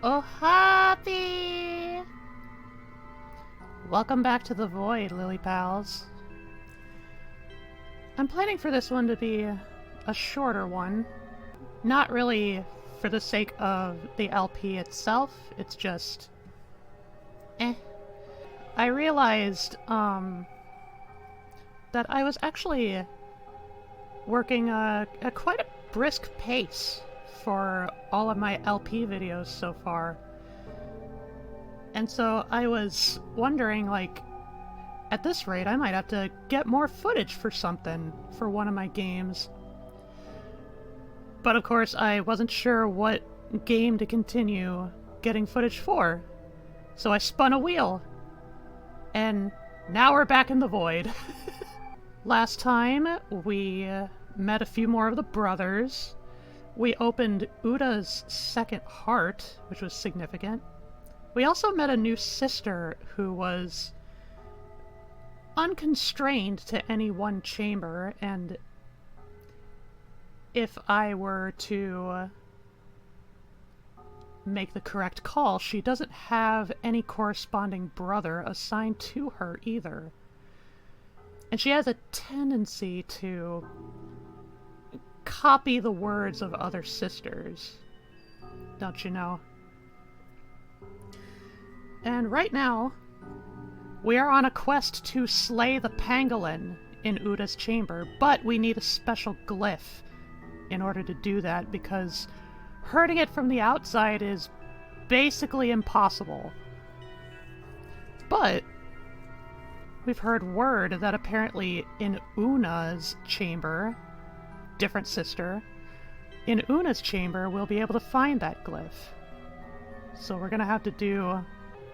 Oh, happy! Welcome back to the Void, Lily Pals. I'm planning for this one to be a shorter one. Not really for the sake of the LP itself, it's just... I realized, that I was actually working at quite a brisk pace for all of my LP videos so far. And so I was wondering, like, at this rate I might have to get more footage for something for one of my games. But of course I wasn't sure what game to continue getting footage for. So I spun a wheel. And now we're back in the Void. Last time we met a few more of the brothers. We opened Uda's second heart, which was significant. We also met a new sister who was unconstrained to any one chamber, and if I were to make the correct call, she doesn't have any corresponding brother assigned to her either. And she has a tendency to copy the words of other sisters, don't you know? And right now, we are on a quest to slay the Pangolin in Uda's chamber, but we need a special glyph in order to do that, because hurting it from the outside is basically impossible. But we've heard word that apparently in Una's chamber, different sister, in Una's chamber we'll be able to find that glyph. So we're gonna have to do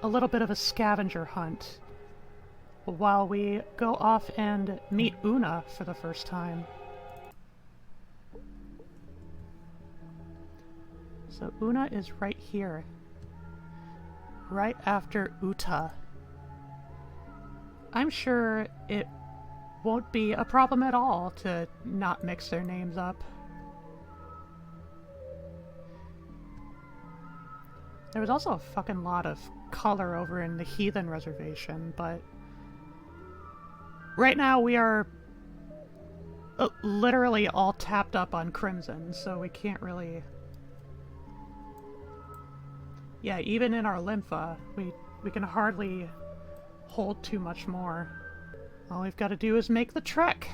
a little bit of a scavenger hunt while we go off and meet Una for the first time. So Una is right here, right after Uta. I'm sure it won't be a problem at all to not mix their names up. There was also a fucking lot of color over in the Heathen Reservation, but right now we are literally all tapped up on Crimson, so we can't really... Yeah, even in our Lympha, we can hardly hold too much more. All we've got to do is make the trek.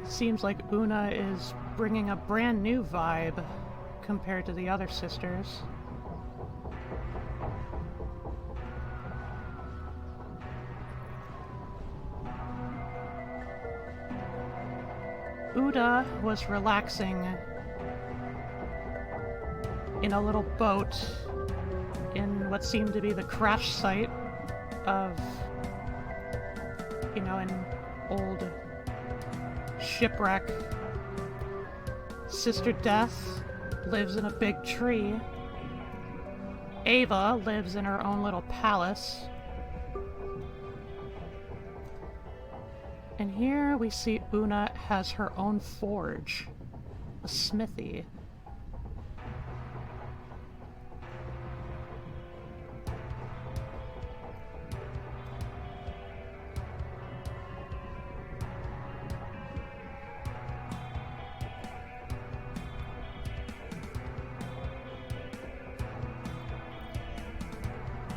Seems like Una is bringing a brand new vibe compared to the other sisters. Uda was relaxing in a little boat in what seemed to be the crash site of, you know, an old shipwreck. Sister Death lives in a big tree. Ava lives in her own little palace. And here we see Una has her own forge, a smithy.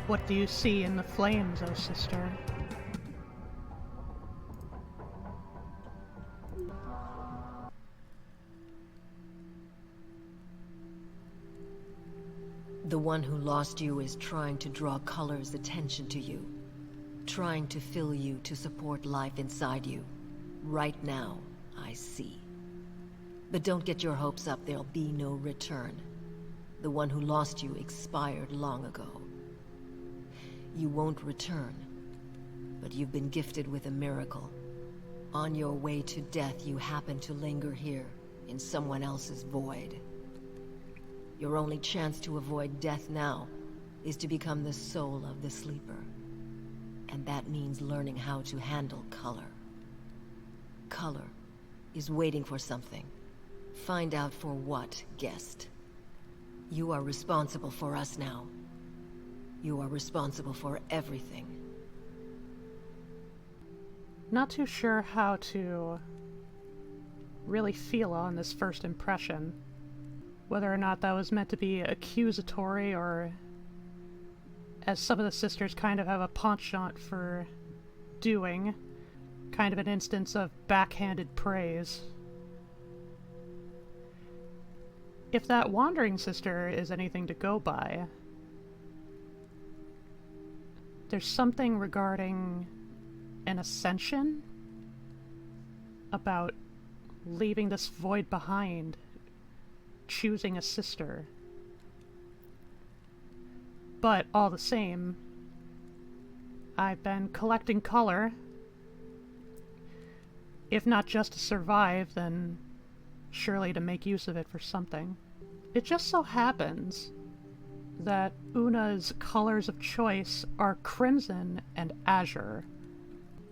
What do you see in the flames, oh sister? The one who lost you is trying to draw Color's attention to you. Trying to fill you to support life inside you. Right now, I see. But don't get your hopes up, there'll be no return. The one who lost you expired long ago. You won't return, but you've been gifted with a miracle. On your way to death, you happen to linger here, in someone else's void. Your only chance to avoid death now is to become the soul of the sleeper. And that means learning how to handle Color. Color is waiting for something. Find out for what, guest. You are responsible for us now. You are responsible for everything. Not too sure how to really feel on this first impression. Whether or not that was meant to be accusatory, or as some of the sisters kind of have a penchant for doing, kind of an instance of backhanded praise. If that wandering sister is anything to go by, there's something regarding an ascension, about leaving this void behind, choosing a sister. But all the same, I've been collecting Color. If not just to survive, then surely to make use of it for something. It just so happens that Una's colors of choice are crimson and azure,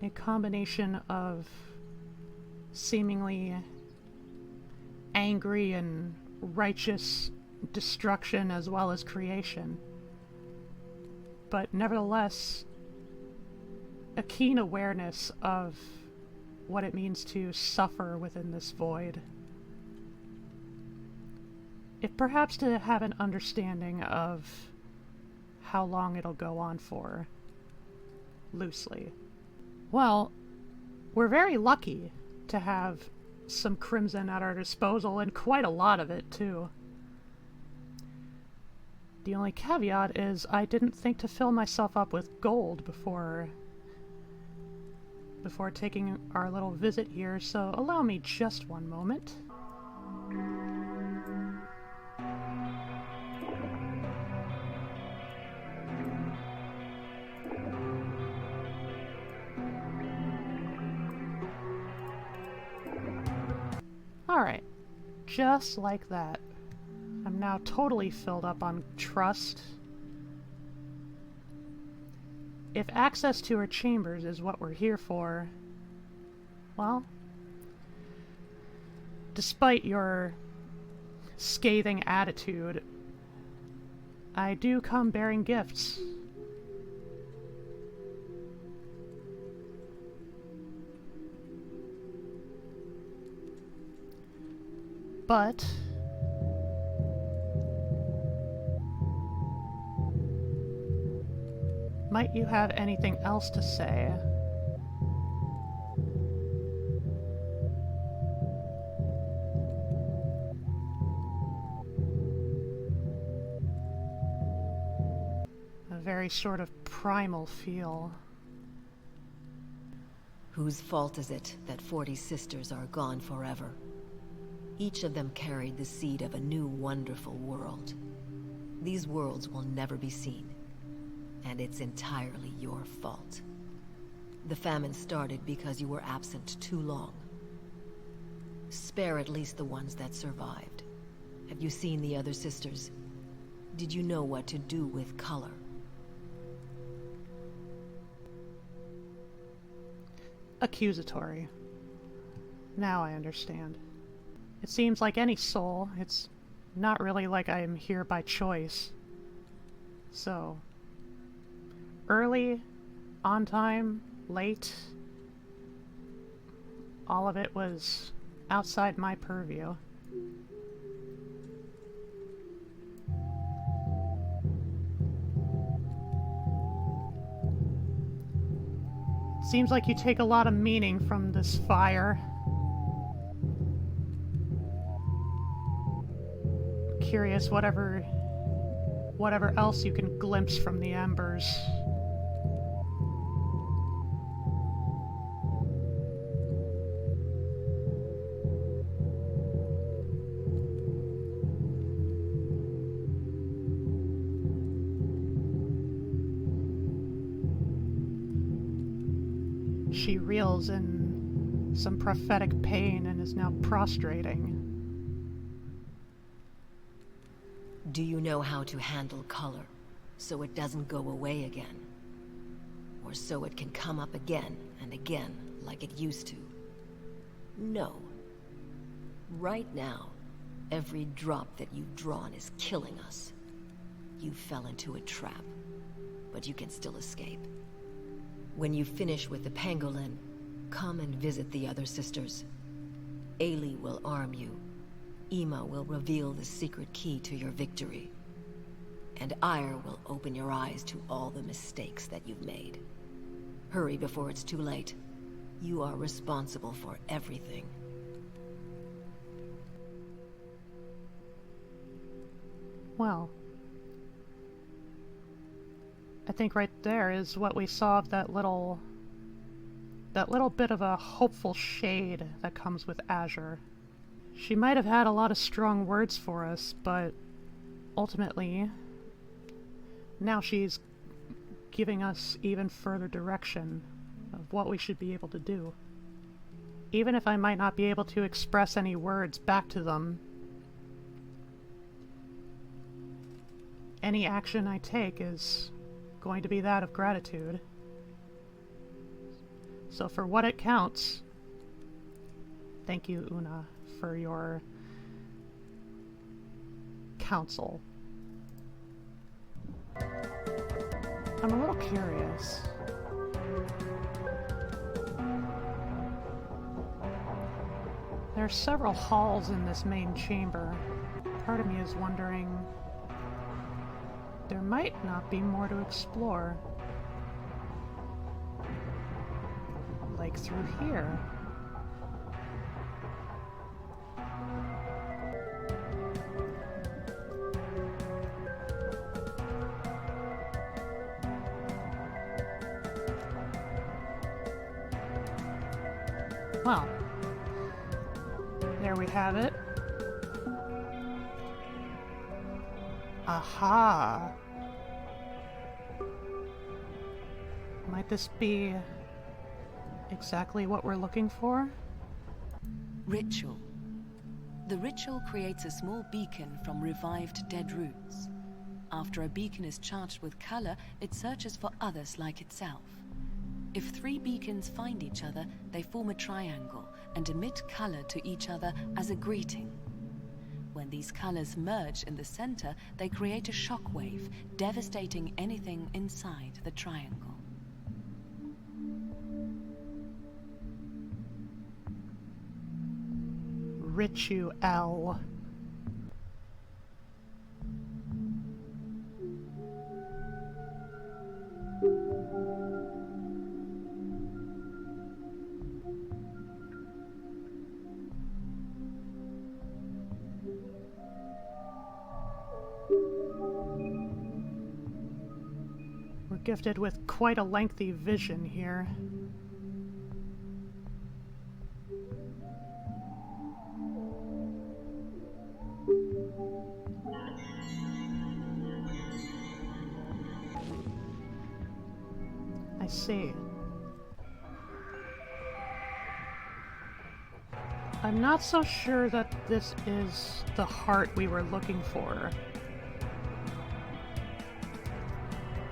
a combination of seemingly angry and righteous destruction as well as creation, but nevertheless a keen awareness of what it means to suffer within this void. If perhaps to have an understanding of how long it'll go on for, loosely. Well, we're very lucky to have some crimson at our disposal, and quite a lot of it, too. The only caveat is I didn't think to fill myself up with gold before taking our little visit here, so allow me just one moment. Alright, just like that. I'm now totally filled up on trust. If access to her chambers is what we're here for, well, despite your scathing attitude, I do come bearing gifts. But might you have anything else to say? A very sort of primal feel. Whose fault is it that 40 sisters are gone forever? Each of them carried the seed of a new wonderful world. These worlds will never be seen, and it's entirely your fault. The famine started because you were absent too long. Spare at least the ones that survived. Have you seen the other sisters? Did you know what to do with color? Accusatory. Now I understand. It seems like any soul, it's not really like I am here by choice. So, early, on time, late, all of it was outside my purview. Seems like you take a lot of meaning from this fire. Curious whatever else you can glimpse from the embers. She reels in some prophetic pain and is now prostrating. Do you know how to handle color, so it doesn't go away again? Or so it can come up again and again, like it used to? No. Right now, every drop that you've drawn is killing us. You fell into a trap, but you can still escape. When you finish with the Pangolin, come and visit the other sisters. Ailey will arm you. Ima will reveal the secret key to your victory. And Ire will open your eyes to all the mistakes that you've made. Hurry before it's too late. You are responsible for everything. Well, I think right there is what we saw of that little bit of a hopeful shade that comes with Azure. She might have had a lot of strong words for us, but ultimately, now she's giving us even further direction of what we should be able to do. Even if I might not be able to express any words back to them, any action I take is going to be that of gratitude. So for what it counts, thank you, Una, for your counsel. I'm a little curious. There are several halls in this main chamber. Part of me is wondering, there might not be more to explore. Like through here. Well, there we have it. Aha! Might this be exactly what we're looking for? Ritual. The ritual creates a small beacon from revived dead roots. After a beacon is charged with color, it searches for others like itself. If 3 beacons find each other, they form a triangle and emit color to each other as a greeting. When these colors merge in the center, they create a shockwave, devastating anything inside the triangle. Ritual. We're gifted with quite a lengthy vision here. I see. I'm not so sure that this is the heart we were looking for.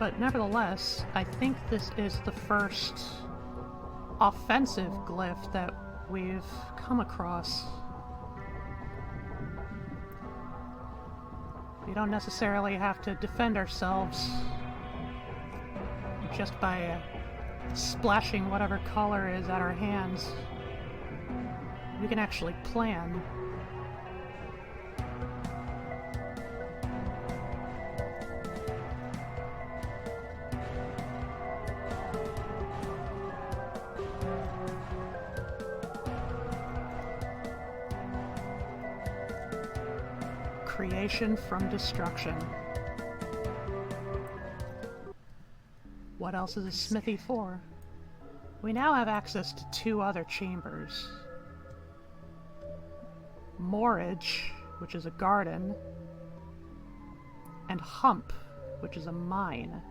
But nevertheless, I think this is the first offensive glyph that we've come across. We don't necessarily have to defend ourselves just by splashing whatever color is at our hands. We can actually plan. Creation from destruction. What else is a smithy for? We now have access to 2 other chambers. Moorage, which is a garden, and Hump, which is a mine.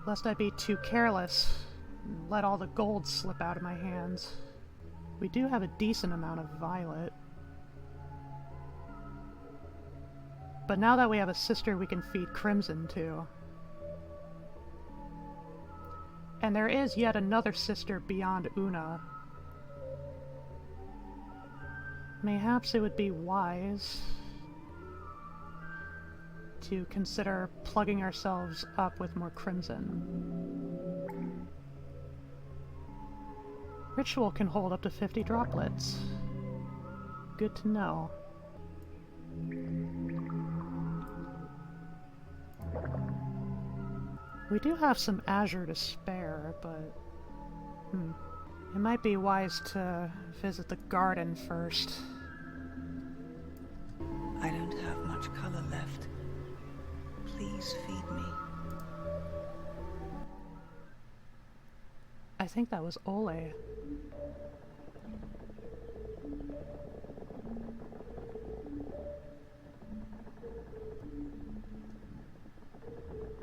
Lest I be too careless and let all the gold slip out of my hands. We do have a decent amount of violet. But now that we have a sister we can feed crimson to. And there is yet another sister beyond Una. Mayhaps it would be wise to consider plugging ourselves up with more crimson. Ritual can hold up to 50 droplets. Good to know. We do have some azure to spare, but it might be wise to visit the garden first. I don't have much color left. Please feed me. I think that was Ole.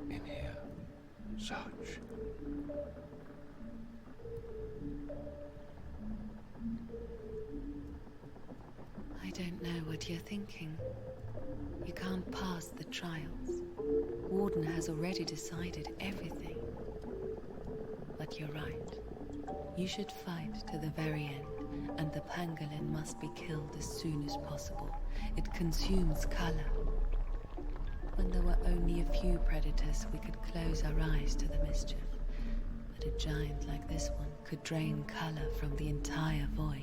In here, such. I don't know what you're thinking. You can't pass the trials. Warden has already decided everything. But you're right. You should fight to the very end, and the pangolin must be killed as soon as possible. It consumes color. When there were only a few predators, we could close our eyes to the mischief. But a giant like this one could drain color from the entire void.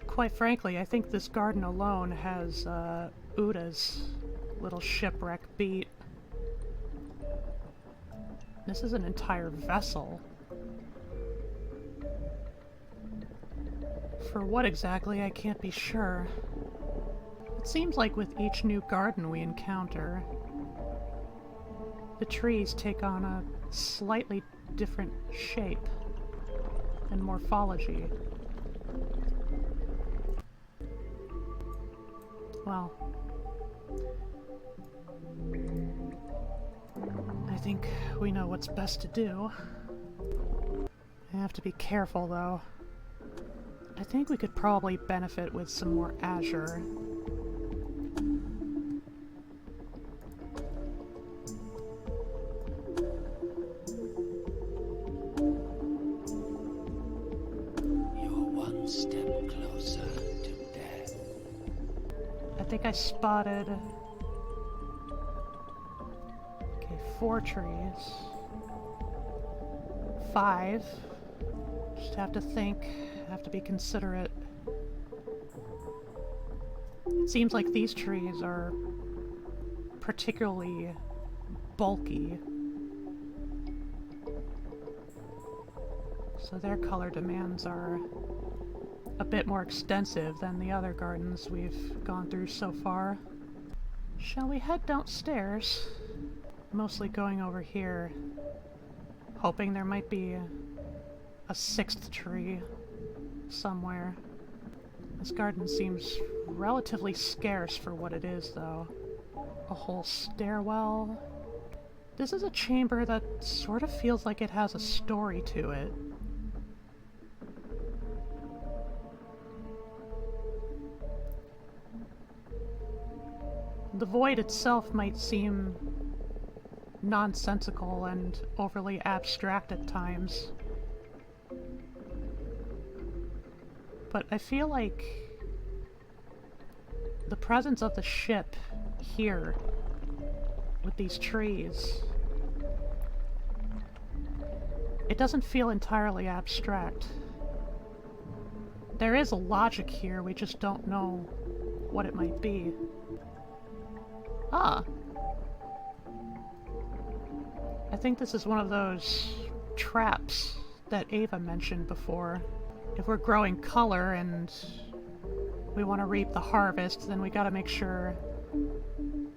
Quite frankly, I think this garden alone has Uda's little shipwreck beat. This is an entire vessel. For what exactly, I can't be sure. It seems like with each new garden we encounter, the trees take on a slightly different shape and morphology. Well, I think we know what's best to do. I have to be careful, though. I think we could probably benefit with some more azure. You're one step closer to death. I think I spotted... okay, 4 trees. 5. Just have to think, have to be considerate. It seems like these trees are particularly bulky, so their color demands are a bit more extensive than the other gardens we've gone through so far. Shall we head downstairs? Mostly going over here hoping there might be a sixth tree somewhere. This garden seems relatively scarce for what it is, though. A whole stairwell. This is a chamber that sort of feels like it has a story to it. The void itself might seem nonsensical and overly abstract at times, but I feel like the presence of the ship here with these trees, it doesn't feel entirely abstract. There is a logic here, we just don't know what it might be. Ah. I think this is one of those traps that Ava mentioned before. If we're growing color and we want to reap the harvest, then we gotta make sure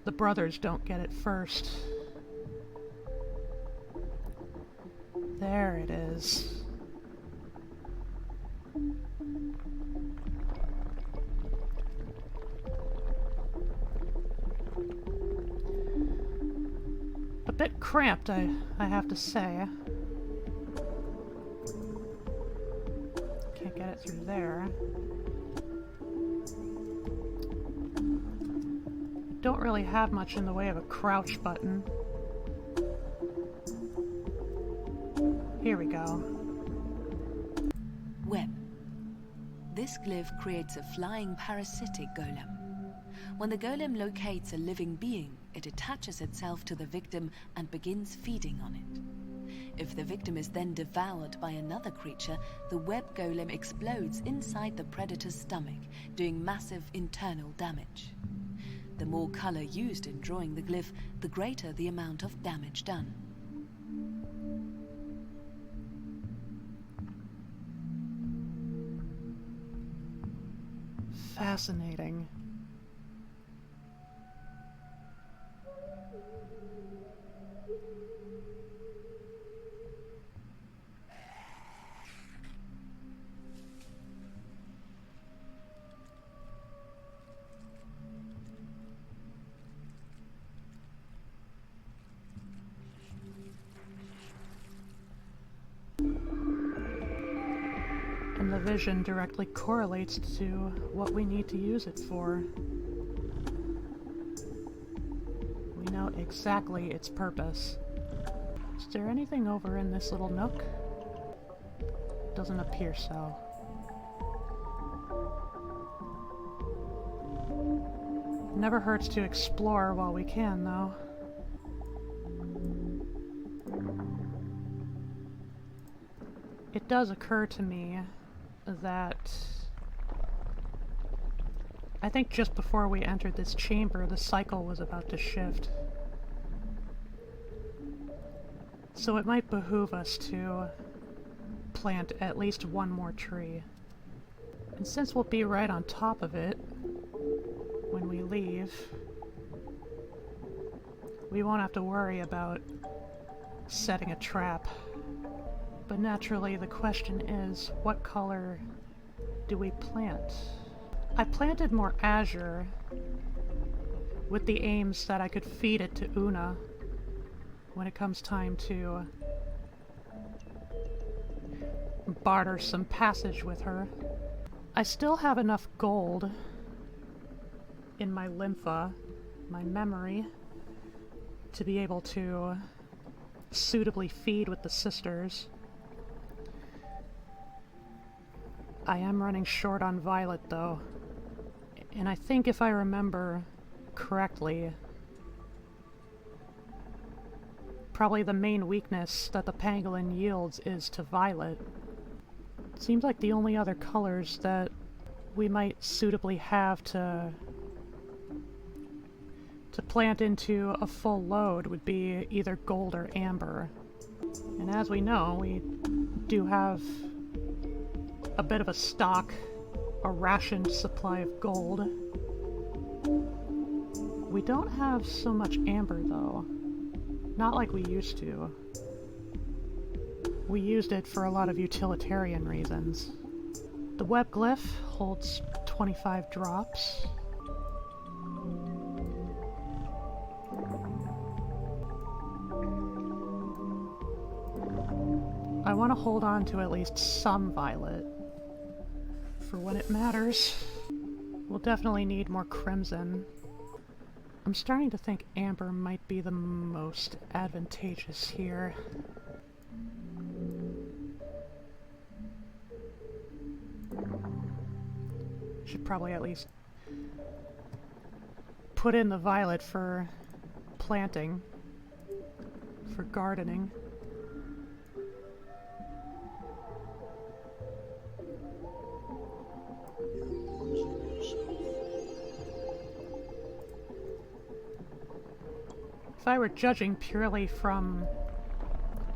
the brothers don't get it first. There it is. A bit cramped, I have to say. Can't get it through there. Don't really have much in the way of a crouch button. Here we go. Web. This glyph creates a flying parasitic golem. When the golem locates a living being, it attaches itself to the victim and begins feeding on it. If the victim is then devoured by another creature, the web golem explodes inside the predator's stomach, doing massive internal damage. The more color used in drawing the glyph, the greater the amount of damage done. Fascinating. And the vision directly correlates to what we need to use it for. We know exactly its purpose. Is there anything over in this little nook? Doesn't appear so. Never hurts to explore while we can, though. It does occur to me that I think just before we entered this chamber, the cycle was about to shift. So it might behoove us to plant at least one more tree. And since we'll be right on top of it when we leave, we won't have to worry about setting a trap. But naturally, the question is, what color do we plant? I planted more azure with the aims that I could feed it to Una when it comes time to barter some passage with her. I still have enough gold in my lympha, my memory, to be able to suitably feed with the sisters. I am running short on violet, though, and I think if I remember correctly, probably the main weakness that the pangolin yields is to violet. It seems like the only other colors that we might suitably have to plant into a full load would be either gold or amber. And as we know, we do have a bit of a stock, a rationed supply of gold. We don't have so much amber, though. Not like we used to. we used it for a lot of utilitarian reasons. The web glyph holds 25 drops. I want to hold on to at least some violet for when it matters. We'll definitely need more crimson. I'm starting to think amber might be the most advantageous here. Should probably at least put in the violet for planting, for gardening. If I were judging purely from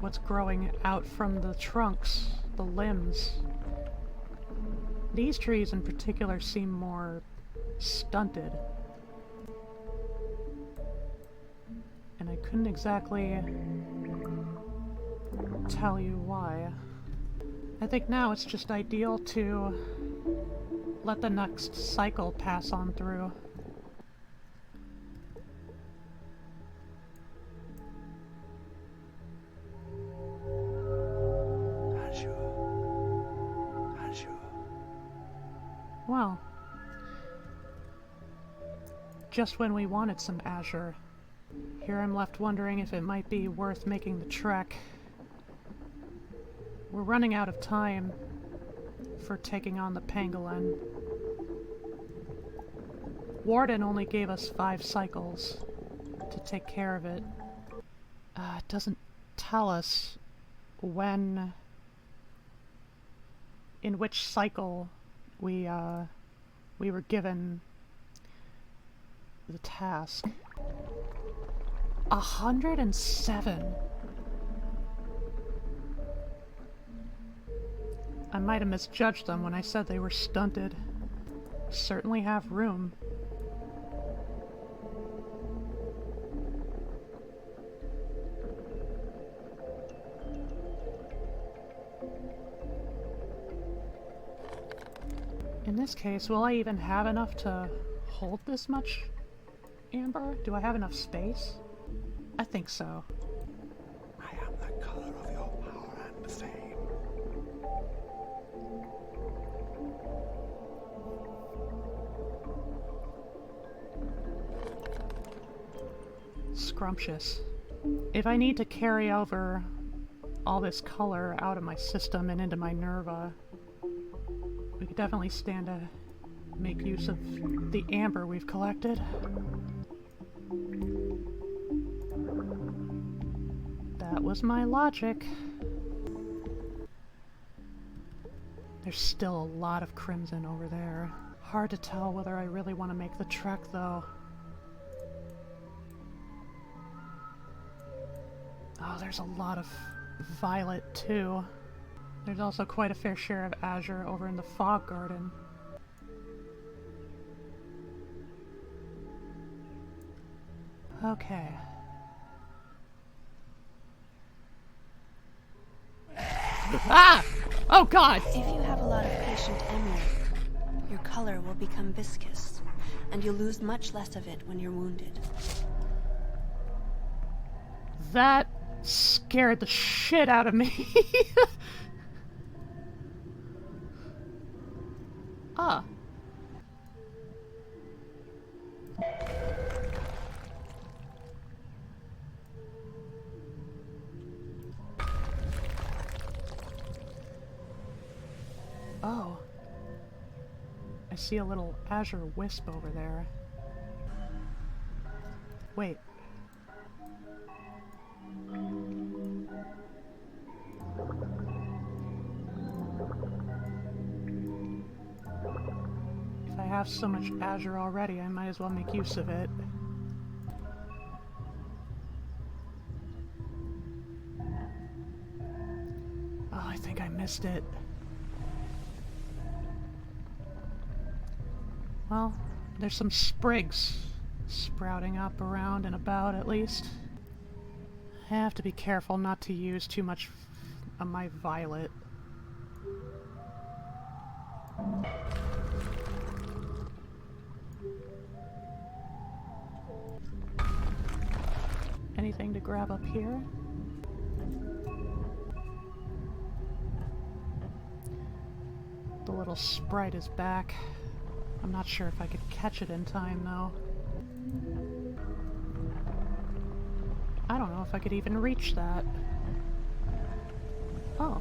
what's growing out from the trunks, the limbs, these trees in particular seem more stunted. And I couldn't exactly tell you why. I think now it's just ideal to let the next cycle pass on through. Well, just when we wanted some azure. Here I'm left wondering if it might be worth making the trek. We're running out of time for taking on the pangolin. Warden only gave us 5 cycles to take care of it. It doesn't tell us when, in which cycle we were given the task. 107. I might have misjudged them when I said they were stunted. Certainly have room. In this case, will I even have enough to hold this much amber? Do I have enough space? I think so. I am the color of your power and fame. Scrumptious. If I need to carry over all this color out of my system and into my Nerva, we could definitely stand to make use of the amber we've collected. That was my logic. There's still a lot of crimson over there. Hard to tell whether I really want to make the trek, though. Oh, there's a lot of violet, too. There's also quite a fair share of azure over in the fog garden. Okay. Ah! Oh god! If you have a lot of patient emerald, your color will become viscous, and you'll lose much less of it when you're wounded. That scared the shit out of me. Ah. Oh. I see a little azure wisp over there. Wait. If I have so much azure already, I might as well make use of it. Oh, I think I missed it. Well, there's some sprigs sprouting up around and about, at least. I have to be careful not to use too much on my violet. Anything to grab up here? The little sprite is back. I'm not sure if I could catch it in time, though. I don't know if I could even reach that. Oh.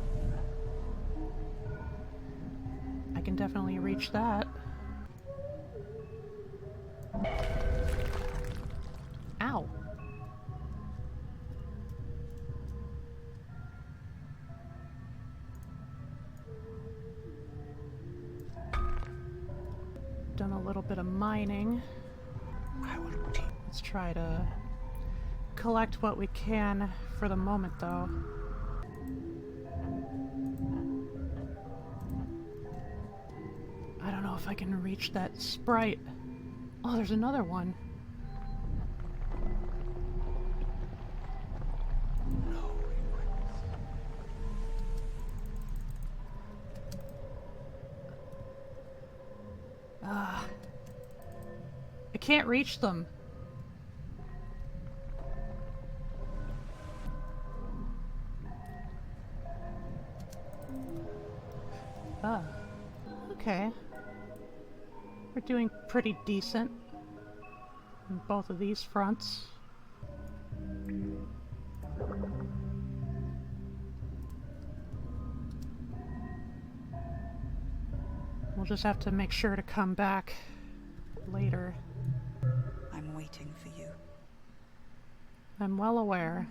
I can definitely reach that. Ow. Done a little bit of mining. Let's try to collect what we can for the moment, though. I don't know if I can reach that sprite. Oh, there's another one. I can't reach them. Okay. We're doing pretty decent on both of these fronts. We'll just have to make sure to come back later. I'm waiting for you. I'm well aware.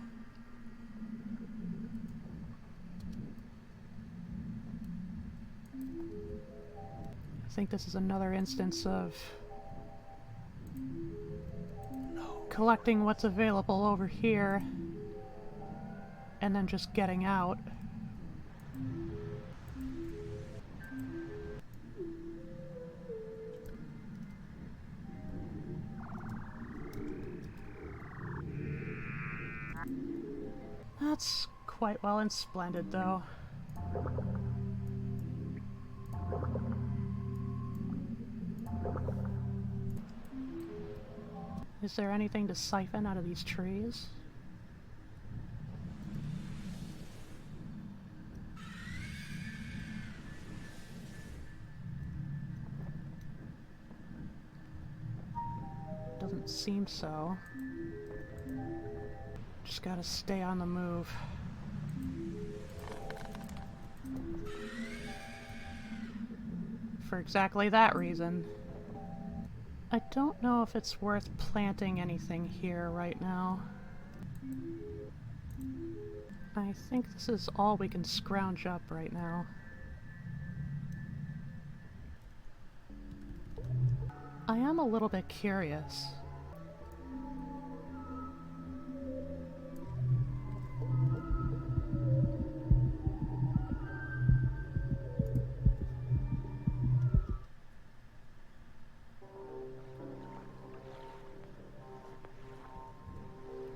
I think this is another instance of collecting what's available over here and then just getting out. That's quite well and splendid, though. Is there anything to siphon out of these trees? Doesn't seem so. Just gotta stay on the move. For exactly that reason. I don't know if it's worth planting anything here right now. I think this is all we can scrounge up right now. I am a little bit curious.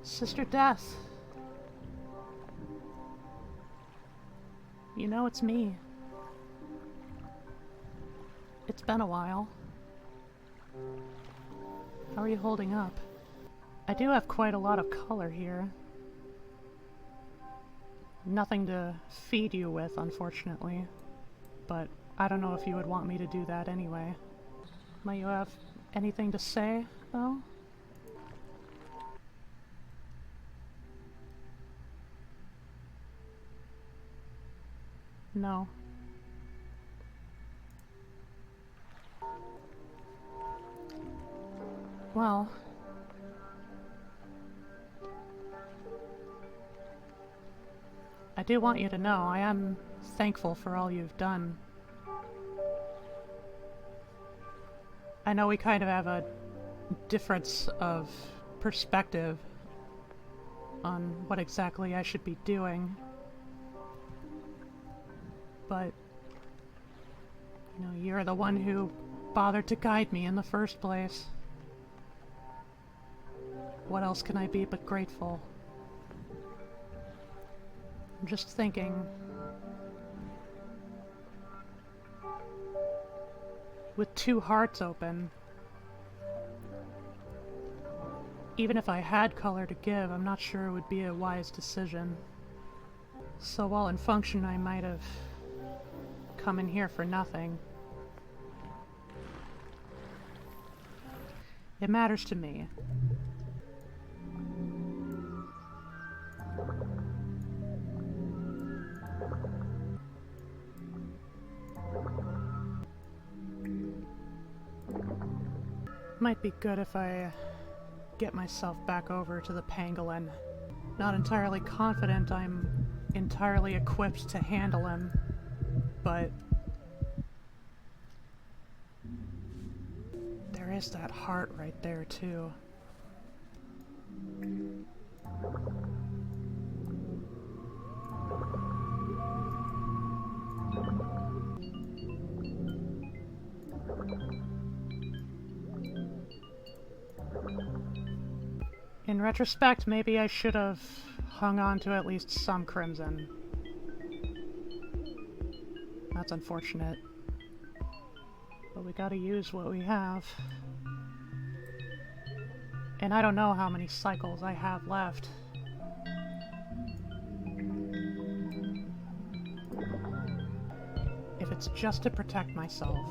Sister Death. You know it's me. It's been a while. How are you holding up? I do have quite a lot of color here. Nothing to feed you with, unfortunately. But I don't know if you would want me to do that anyway. Might you have anything to say, though? No. Well, I do want you to know I am thankful for all you've done. I know we kind of have a difference of perspective on what exactly I should be doing. But, you know, you're the one who bothered to guide me in the first place. What else can I be but grateful? I'm just thinking, with 2 hearts open. Even if I had color to give, I'm not sure it would be a wise decision. So while in function I might have come in here for nothing, it matters to me. Might be good if I get myself back over to the Pangolin. Not entirely confident I'm entirely equipped to handle him, but there is that heart right there too. In retrospect, maybe I should have hung on to at least some crimson. That's unfortunate. But we gotta use what we have. And I don't know how many cycles I have left. If it's just to protect myself,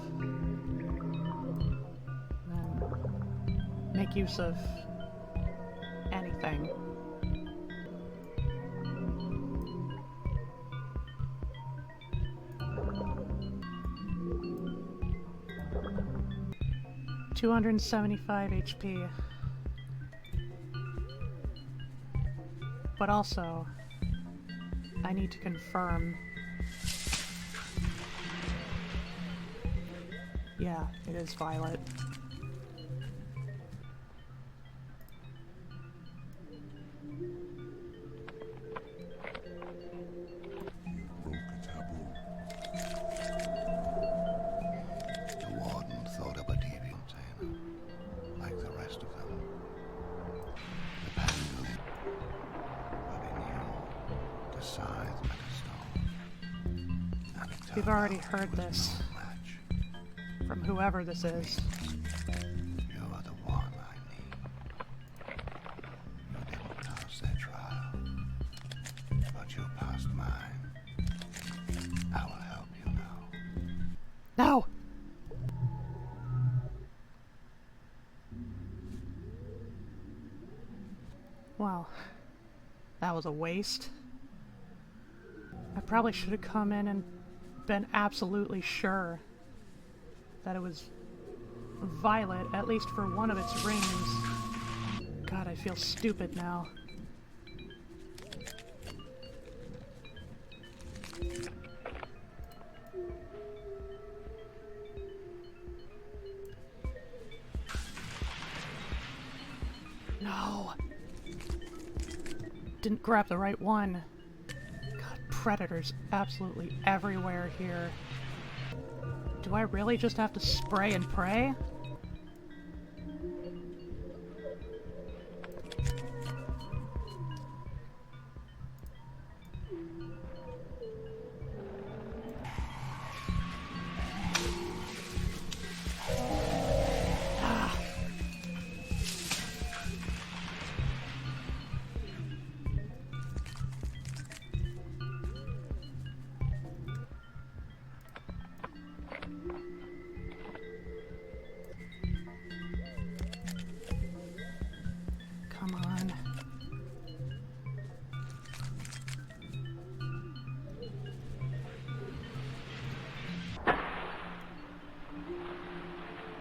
then make use of anything. $275 HP. But also, I need to confirm. Yeah, it is violet. We've already heard this from whoever this is. You are the one I need. You didn't pass their trial, but you passed mine. I will help you now. No! Well, that was a waste. I probably should have come in and been absolutely sure that it was violet, at least for one of its rings. God, I feel stupid now. No! Didn't grab the right one. Predators absolutely everywhere here. Do I really just have to spray and pray? Come on.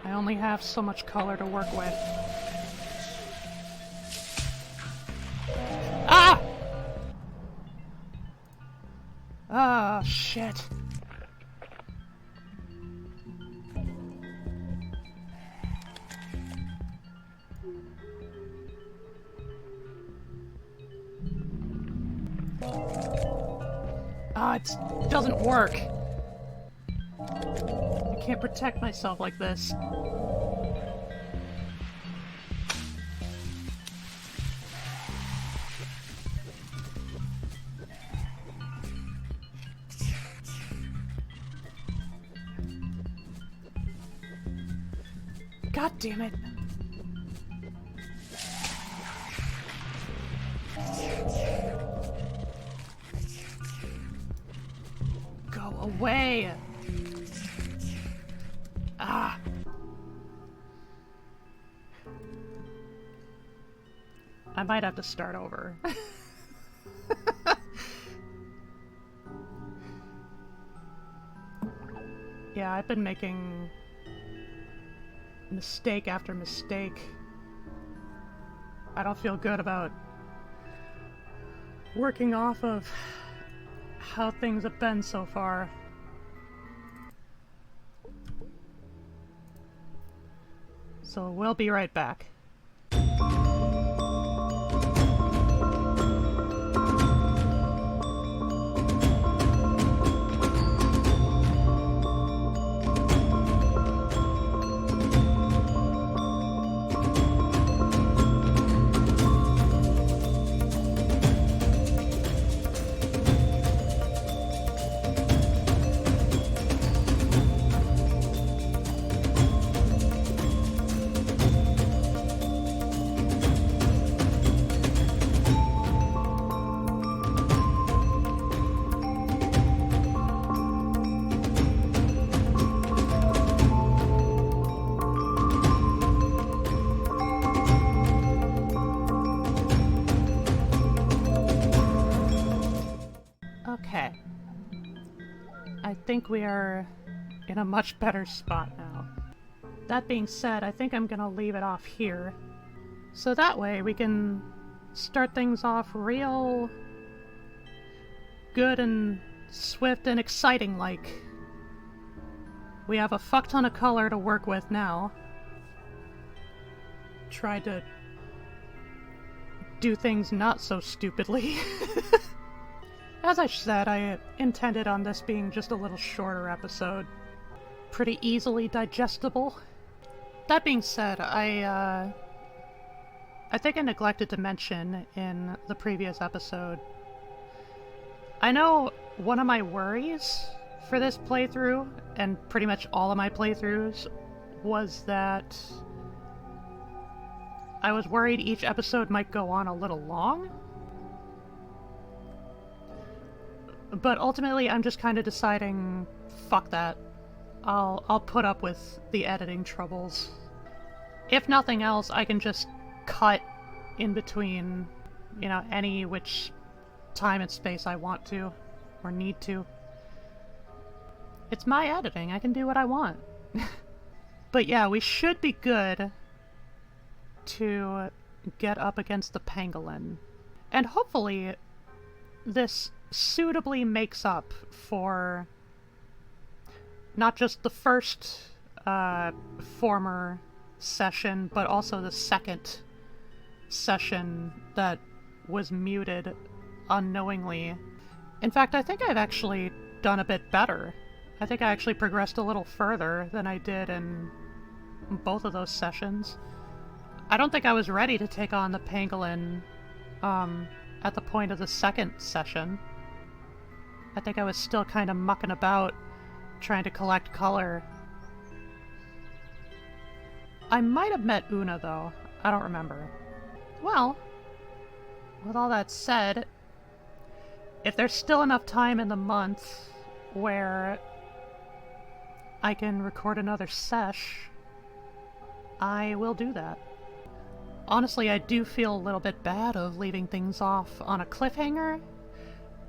I only have so much color to work with. Ah! Ah, shit. Ah, it doesn't work. I can't protect myself like this. God damn it. Go away. Ah. I might have to start over. Yeah, I've been making mistake after mistake. I don't feel good about working off of how things have been so far. So we'll be right back. Okay. I think we are in a much better spot now. That being said, I think I'm gonna leave it off here. So that way we can start things off real good and swift and exciting like. We have a fuck ton of color to work with now. Tried to do things not so stupidly. As I said, I intended on this being just a little shorter episode. Pretty easily digestible. That being said, I think I neglected to mention in the previous episode. I know one of my worries for this playthrough, and pretty much all of my playthroughs, was that I was worried each episode might go on a little long. But ultimately, I'm just kind of deciding, fuck that. I'll put up with the editing troubles. If nothing else, I can just cut in between, you know, any which time and space I want to, or need to. It's my editing, I can do what I want. But yeah, we should be good to get up against the Pangolin. And hopefully, this suitably makes up for not just the first former session, but also the second session that was muted unknowingly. In fact, I think I've actually done a bit better. I think I actually progressed a little further than I did in both of those sessions. I don't think I was ready to take on the Pangolin at the point of the second session. I think I was still kind of mucking about, trying to collect color. I might have met Una, though. I don't remember. Well, with all that said, if there's still enough time in the month where I can record another sesh, I will do that. Honestly, I do feel a little bit bad of leaving things off on a cliffhanger,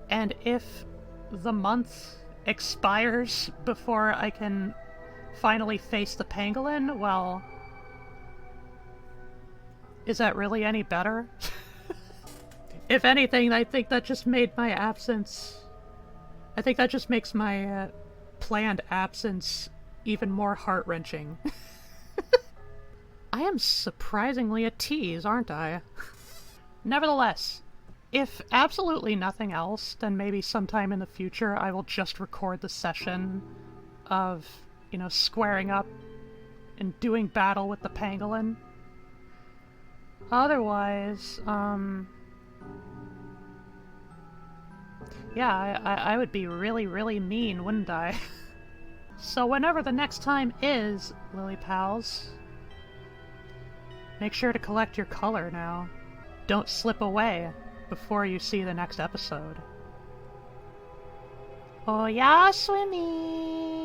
and if the month expires before I can finally face the Pangolin, well, is that really any better? If anything, I think that just made my absence... I think that just makes my planned absence even more heart-wrenching. I am surprisingly a tease, aren't I? Nevertheless, if absolutely nothing else, then maybe sometime in the future I will just record the session of, you know, squaring up and doing battle with the Pangolin. Otherwise, yeah, I would be really, really mean, wouldn't I? So whenever the next time is, Lily Pals, Make sure to collect your color now. Don't slip away before you see the next episode. Oh yeah, Swimmy!